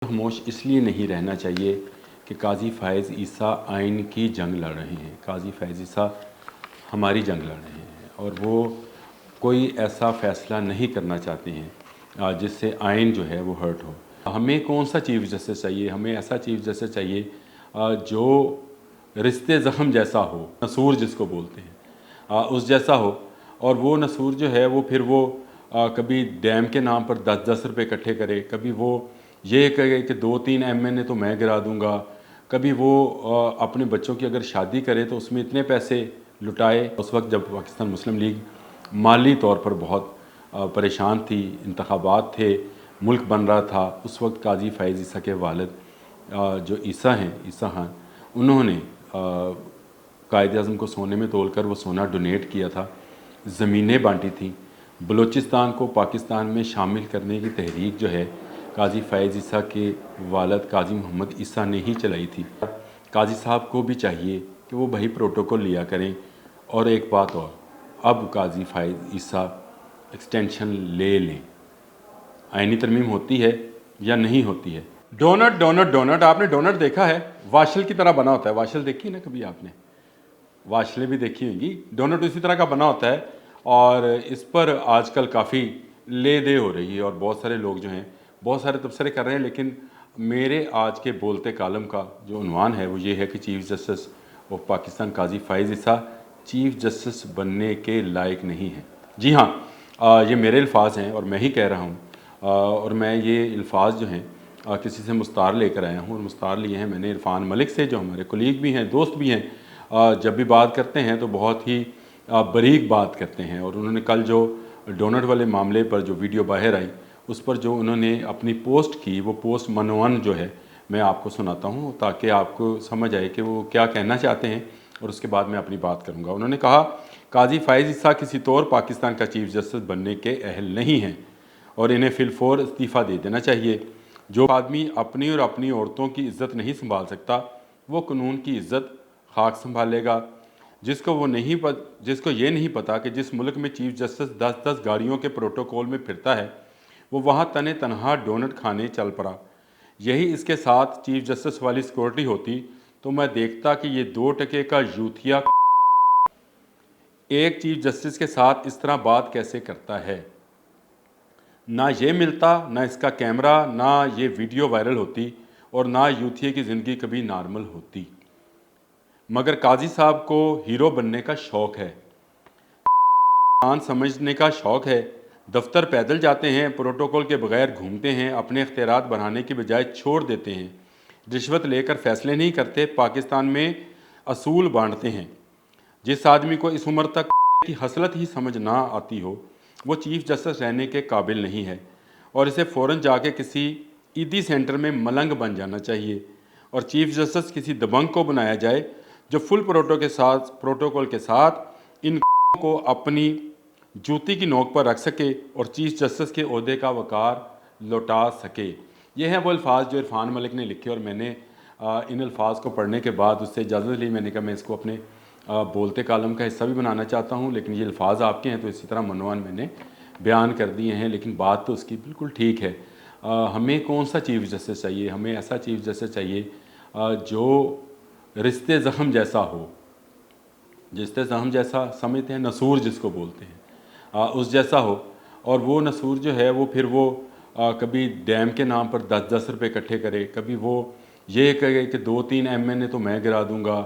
खामोश इसलिए नहीं रहना चाहिए कि काजी फ़ायज़ ईसा आइन की जंग लड़ रहे हैं। काजी फ़ायज़ ईसा हमारी जंग लड़ रहे हैं और वो कोई ऐसा फ़ैसला नहीं करना चाहते हैं जिससे आइन जो है वो हर्ट हो। हमें कौन सा चीफ़ जस्टिस चाहिए? हमें ऐसा चीफ़ जस्टिस चाहिए जो रिश्ते ज़ख़म जैसा हो, नसूर जिसको बोलते हैं, उस जैसा हो। और वो नसूर जो है वो फिर वो कभी डैम के नाम पर 10-10 रुपये इकट्ठे करे, कभी वो ये कहे कि 2-3 एमएनए तो मैं गिरा दूंगा, कभी वो अपने बच्चों की अगर शादी करे तो उसमें इतने पैसे लुटाए। उस वक्त जब पाकिस्तान मुस्लिम लीग माली तौर पर बहुत परेशान थी, इंतखाबात थे, मुल्क बन रहा था, उस वक्त काजी फ़ायज़ ईसा के वालिद जो ईसा हैं, ईसा खान, उन्होंने कायद-ए-आज़म को सोने में तोलकर वो सोना डोनेट किया था, ज़मीनें बांटी थी। बलूचिस्तान को पाकिस्तान में शामिल करने की तहरीक जो है काजी फ़ायज़ ईसा के वालिद काजी मोहम्मद ईसा ने ही चलाई थी। काजी साहब को भी चाहिए कि वो भाई प्रोटोकॉल लिया करें। और एक बात और, अब काजी फ़ायज़ ईसा एक्सटेंशन ले लें। आईनी तरमीम होती है या नहीं होती है? डोनट डोनट डोनट, आपने डोनट देखा है? वाशल की तरह बना होता है। वाशल देखी है ना कभी आपने? वाशलें भी देखी होंगी। डोनट उसी तरह का बना होता है और इस पर आजकल काफ़ी ले दे हो रही है और बहुत सारे लोग जो हैं बहुत सारे तबसरे कर रहे हैं। लेकिन मेरे आज के बोलते कालम का जो उन्वान है वो ये है कि chief justice of Pakistan Qazi Faez Isa chief justice बनने के लायक नहीं है। जी हाँ, ये मेरे अल्फाज हैं और मैं ही कह रहा हूँ। और मैं ये अल्फाज जो हैं किसी से मुस्तार लेकर आया हूँ और मुस्तार लिए हैं मैंने इरफान मलिक से, जो हमारे कोलीग भी हैं, दोस्त भी हैं। जब भी बात करते हैं तो बहुत ही बारीक बात करते हैं। और उन्होंने कल जो डोनट वाले मामले पर जो वीडियो बाहर आई, उस पर जो उन्होंने अपनी पोस्ट की, वो पोस्ट मनोवन जो है मैं आपको सुनाता हूँ ताकि आपको समझ आए कि वो क्या कहना चाहते हैं और उसके बाद मैं अपनी बात करूँगा। उन्होंने कहा, काजी फ़ायज़ ईसा किसी तौर पाकिस्तान का चीफ़ जस्टिस बनने के अहल नहीं हैं और इन्हें फिलफौर इस्तीफ़ा दे देना चाहिए। जो आदमी अपनी और अपनी औरतों की इज़्ज़त नहीं संभाल सकता, वो कानून की इज़्ज़त खाक संभालेगा। जिसको ये नहीं पता कि जिस मुल्क में चीफ़ जस्टिस 10-10 गाड़ियों के प्रोटोकॉल में फिरता है, वो वहाँ तने तनहा डोनट खाने चल पड़ा। यही इसके साथ चीफ़ जस्टिस वाली सिक्योरिटी होती तो मैं देखता कि ये 2 टके का यूथिया एक चीफ़ जस्टिस के साथ इस तरह बात कैसे करता है। ना ये मिलता, ना इसका कैमरा, ना ये वीडियो वायरल होती और ना यूथिया की ज़िंदगी कभी नॉर्मल होती। मगर काजी साहब को हीरो बनने का शौक़ है, इंसान समझने का शौक़ है। दफ्तर पैदल जाते हैं, प्रोटोकॉल के बगैर घूमते हैं, अपने इख्तियारात बनाने की बजाय छोड़ देते हैं, रिश्वत लेकर फ़ैसले नहीं करते, पाकिस्तान में असूल बांटते हैं। जिस आदमी को इस उम्र तक की हसरत ही समझ ना आती हो, वो चीफ़ जस्टिस रहने के काबिल नहीं है और इसे फ़ौरन जाके किसी ईदी सेंटर में मलंग बन जाना चाहिए और चीफ़ जस्टिस किसी दबंग को बनाया जाए जो फुल प्रोटोकॉल के साथ इन को अपनी जूती की नोक पर रख सके और चीफ़ जस्टिस के ओहदे का वक़ार लौटा सके। ये हैं वो अल्फाज जो इरफान मलिक ने लिखे और मैंने इन अल्फाज को पढ़ने के बाद उससे इजाज़त ली। मैंने कहा मैं इसको अपने बोलते कालम का हिस्सा भी बनाना चाहता हूँ, लेकिन ये अल्फाज आपके हैं तो इसी तरह मनोवन मैंने बयान कर दिए हैं। लेकिन बात तो उसकी बिल्कुल ठीक है। हमें कौन सा चीफ़ जस्टिस चाहिए? हमें ऐसा चीफ़ जस्टिस चाहिए जो रिश्ते ज़ख़म जैसा हो, रिश्ते ज़ख़म जैसा समझते हैं, नसूर जिसको बोलते हैं, उस जैसा हो। और वो नसूर जो है वो फिर वो कभी डैम के नाम पर 10-10 रुपये इकट्ठे करे, कभी वो ये कहे कि 2-3 एमएनए तो मैं गिरा दूंगा,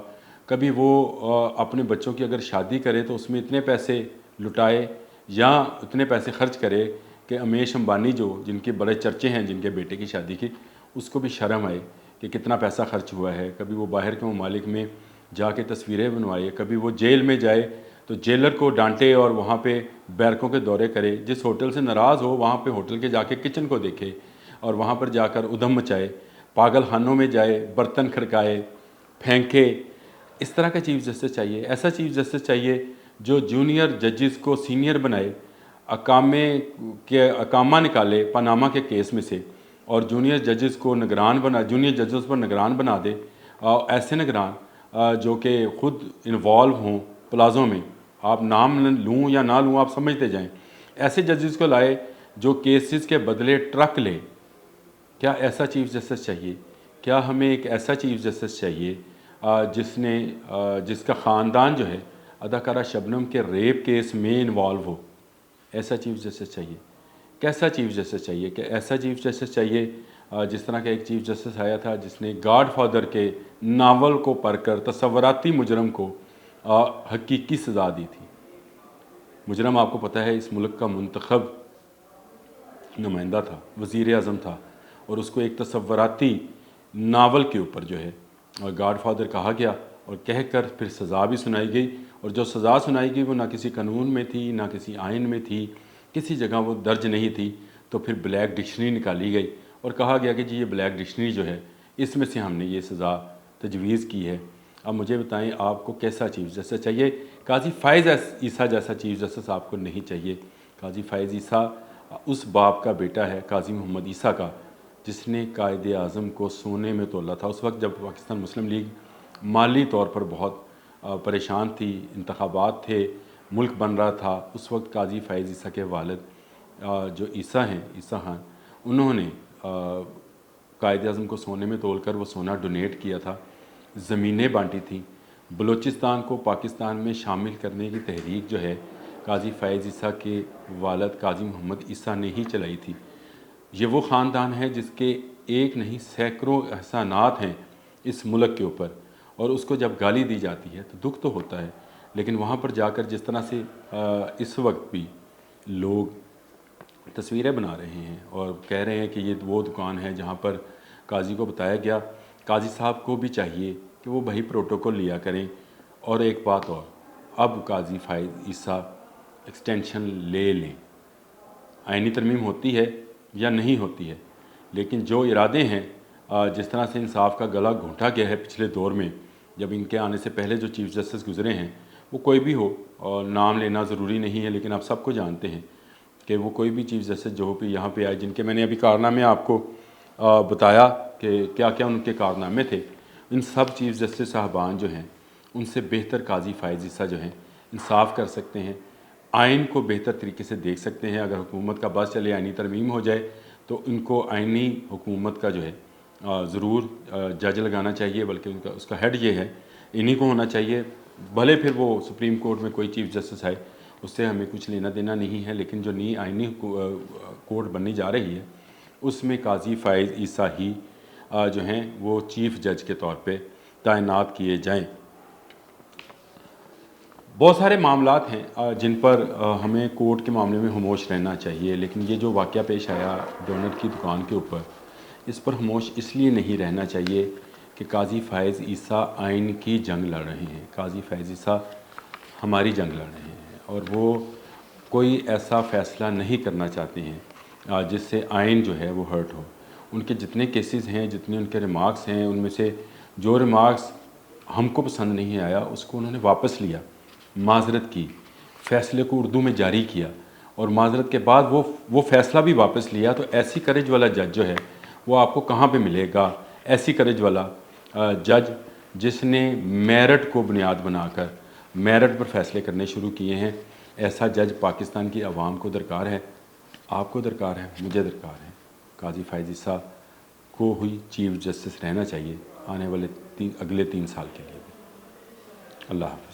कभी वो अपने बच्चों की अगर शादी करे तो उसमें इतने पैसे लुटाए या इतने पैसे खर्च करे कि अमेश अंबानी जो जिनके बड़े चर्चे हैं जिनके बेटे की शादी की, उसको भी शर्म आए कि कितना पैसा खर्च हुआ है। कभी वो बाहर के ममालिक में जाके तस्वीरें बनवाए, कभी वो जेल में जाए तो जेलर को डांटे और वहाँ पे बैरकों के दौरे करे। जिस होटल से नाराज़ हो वहाँ पे होटल के जाके किचन को देखे और वहाँ पर जाकर उधम मचाए, पागल खानों में जाए, बर्तन खड़काए, फेंके। इस तरह का चीफ़ जस्टिस चाहिए। ऐसा चीफ़ जस्टिस चाहिए जो जूनियर जजेस को सीनियर बनाए, अकामा निकाले पनामा के केस में से और जूनियर जजेस पर निगरान बना दे। ऐसे निगरान जो कि ख़ुद इन्वॉल्व हों प्लाज़ों में, आप नाम लूँ या ना लूँ आप समझते जाएं। ऐसे जजेस को लाए जो केसेस के बदले ट्रक ले, क्या ऐसा चीफ़ जस्टिस चाहिए? क्या हमें एक ऐसा चीफ़ जस्टिस चाहिए जिसका ख़ानदान जो है अदाकारा शबनम के रेप केस में इन्वॉल्व हो? ऐसा चीफ़ जस्टिस चाहिए। कैसा चीफ़ जस्टिस चाहिए? क्या ऐसा चीफ़ जस्टिस चाहिए जिस तरह का एक चीफ़ जस्टिस आया था जिसने गॉडफ़ादर के नावल को पढ़कर तसव्वुराती मुजरम को हकीकी सज़ा दी थी। मुजरम आपको पता है इस मुल्क का मुंतखब नुमाइंदा था, वज़ीर आज़म था, और उसको एक तसव्वुराती नावल के ऊपर जो है गॉडफ़ादर कहा गया और कहकर फिर सज़ा भी सुनाई गई। और जो सज़ा सुनाई गई वो ना किसी कानून में थी, ना किसी आइन में थी, किसी जगह वो दर्ज नहीं थी। तो फिर ब्लैक डिक्शनरी निकाली गई और कहा गया कि जी ये ब्लैक डिक्शनरी जो है इसमें से हमने ये सज़ा तजवीज़ की है। अब मुझे बताएं आपको कैसा चीफ़ जस्टिस चाहिए? काजी फ़ाइज़ ईसा जैसा चीफ़ जस्टिस आपको नहीं चाहिए। काजी फ़ाइज़ ईसा उस बाप का बेटा है, काजी मोहम्मद ईसा का, जिसने कायदे आज़म को सोने में तोला था। उस वक्त जब पाकिस्तान मुस्लिम लीग माली तौर पर बहुत परेशान थी, इंतखाबात थे, मुल्क बन रहा था, उस वक्त काजी फ़ाइज़ ईसा के वालिद जो ईसा हैं, ईसा खान, उन्होंने कायदे आज़म को सोने में तोल कर वो सोना डोनेट किया था, ज़मीनें बांटी थी। बलूचिस्तान को पाकिस्तान में शामिल करने की तहरीक जो है काजी फ़ाइज़ ईसा के वालिद काजी मोहम्मद ईसा ने ही चलाई थी। ये वो ख़ानदान है जिसके एक नहीं सैकड़ों एहसानात हैं इस मुल्क के ऊपर, और उसको जब गाली दी जाती है तो दुख तो होता है। लेकिन वहाँ पर जाकर जिस तरह से इस वक्त भी लोग तस्वीरें बना रहे हैं और कह रहे हैं कि ये वो दुकान है जहाँ पर काजी को बताया गया, काजी साहब को भी चाहिए कि वो वही प्रोटोकॉल लिया करें। और एक बात और, अब काजी फ़ाइज़ ईसा एक्सटेंशन ले लें, आइनी तरमीम होती है या नहीं होती है, लेकिन जो इरादे हैं जिस तरह से इंसाफ का गला घोंटा गया है पिछले दौर में, जब इनके आने से पहले जो चीफ़ जस्टिस गुज़रे हैं, वो कोई भी हो, और नाम लेना ज़रूरी नहीं है, लेकिन आप सबको जानते हैं कि वो कोई भी चीफ़ जस्टिस जो भी यहाँ पे आए, जिनके मैंने अभी कारनामे आपको बताया कि क्या क्या उनके कारनामे थे, इन सब चीफ़ जस्टिस साहबान जो हैं उनसे बेहतर काजी फ़ाइज़ ईसा जो हैं इंसाफ कर सकते हैं, आइन को बेहतर तरीके से देख सकते हैं। अगर हुकूमत का बस चले, आइनी तरमीम हो जाए, तो इनको आइनी हुकूमत का जो है ज़रूर जज लगाना चाहिए, बल्कि उनका उसका हेड ये है, इन्हीं को होना चाहिए। भले फिर वो सुप्रीम कोर्ट में कोई चीफ़ जस्टिस आए, उससे हमें कुछ लेना देना नहीं है, लेकिन जो नई आइनी कोर्ट बनने जा रही है उसमें काजी फ़ाइज़ ईसा ही जो हैं वो चीफ़ जज के तौर पे तैनात किए जाएं। बहुत सारे मामलात हैं जिन पर हमें कोर्ट के मामले में खामोश रहना चाहिए, लेकिन ये जो वाक़या पेश आया डोनट की दुकान के ऊपर, इस पर खामोश इसलिए नहीं रहना चाहिए कि काजी फ़ाइज़ ईसा आइन की जंग लड़ रहे हैं। काजी फ़ाइज़ ईसा हमारी जंग लड़ रहे हैं और वो कोई ऐसा फ़ैसला नहीं करना चाहते हैं जिससे आइन जो है वो हर्ट हो। उनके जितने केसेस हैं, जितने उनके रिमार्क्स हैं, उनमें से जो रिमार्क्स हमको पसंद नहीं आया उसको उन्होंने वापस लिया, माज़रत की, फ़ैसले को उर्दू में जारी किया, और माज़रत के बाद वो फ़ैसला भी वापस लिया। तो ऐसी करेज वाला जज जो है वो आपको कहाँ पे मिलेगा? ऐसी करेज वाला जज जिसने मेरिट को बुनियाद बनाकर मेरिट पर फ़ैसले करने शुरू किए हैं, ऐसा जज पाकिस्तान की आवाम को दरकार है, आपको दरकार है, मुझे दरकार है। काजी फ़ाइज़ ईसा को हुई चीफ़ जस्टिस रहना चाहिए आने वाले अगले 3 साल के लिए भी। अल्लाह हाफ़िज़।